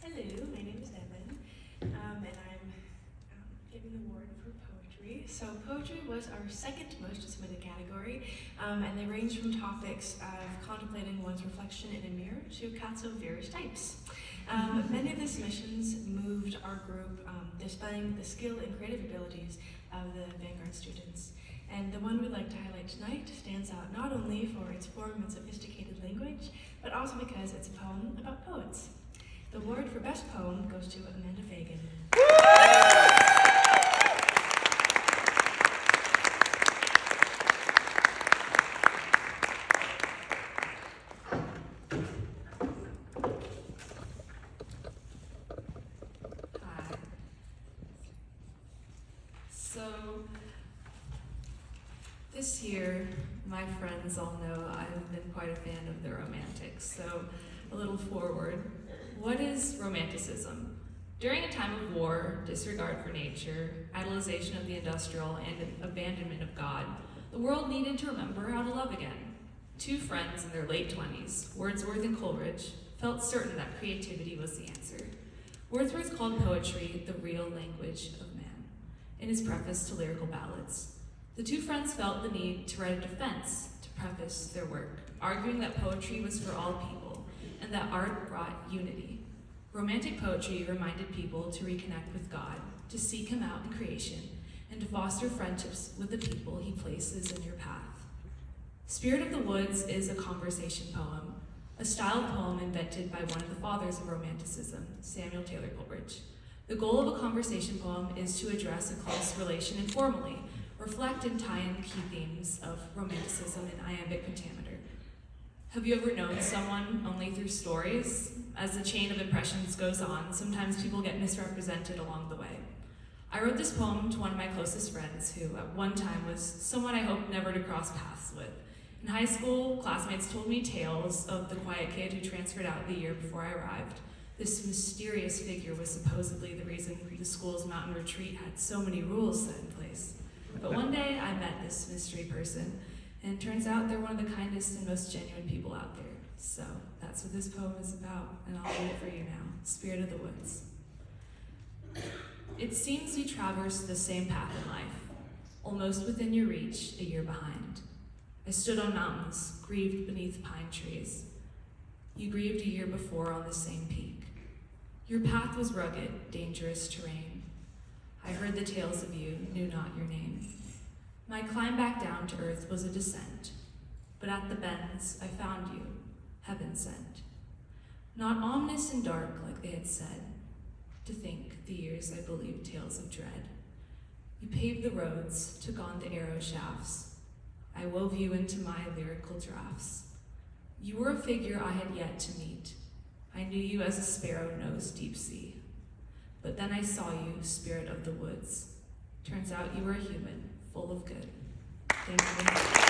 Hello, my name is Evan, and I'm giving the award for poetry. So poetry was our second most submitted category, and they range from topics of contemplating one's reflection in a mirror to cats of various types. Many of the submissions moved our group, displaying the skill and creative abilities of the Vanguard students. And the one we'd like to highlight tonight stands out not only for its form and sophisticated language, but also because it's a poem about poets. The award for Best Poem goes to Amanda Fagan. Hi. So, this year, my friends all know I've been quite a fan of the Romantics, so a little forward. What is Romanticism? During a time of war, disregard for nature, idolization of the industrial, and abandonment of God, the world needed to remember how to love again. Two friends in their late 20s, Wordsworth and Coleridge, felt certain that creativity was the answer. Wordsworth called poetry the real language of man, in his preface to Lyrical Ballads. The two friends felt the need to write a defense to preface their work, arguing that poetry was for all people, and that art brought unity. Romantic poetry reminded people to reconnect with God, to seek him out in creation, and to foster friendships with the people he places in your path. Spirit of the Woods is a conversation poem, a style poem invented by one of the fathers of Romanticism, Samuel Taylor Coleridge. The goal of a conversation poem is to address a close relation informally, reflect and tie in key themes of Romanticism and iambic pentameter. Have you ever known someone only through stories? As the chain of impressions goes on, sometimes people get misrepresented along the way. I wrote this poem to one of my closest friends who at one time was someone I hoped never to cross paths with. In high school, classmates told me tales of the quiet kid who transferred out the year before I arrived. This mysterious figure was supposedly the reason the school's mountain retreat had so many rules set in place. But one day I met this mystery person, and it turns out they're one of the kindest and most genuine people out there. So that's what this poem is about, and I'll read it for you now. Spirit of the Woods. It seems we traverse the same path in life, almost within your reach, a year behind. I stood on mountains, grieved beneath pine trees. You grieved a year before on the same peak. Your path was rugged, dangerous terrain. I heard the tales of you, knew not your name. My climb back down to earth was a descent, but at the bends I found you, heaven sent. Not ominous and dark like they had said, to think the years I believed tales of dread. You paved the roads, took on the arrow shafts. I wove you into my lyrical drafts. You were a figure I had yet to meet. I knew you as a sparrow knows deep sea. But then I saw you, spirit of the woods. Turns out you were a human, full of good. Thank you.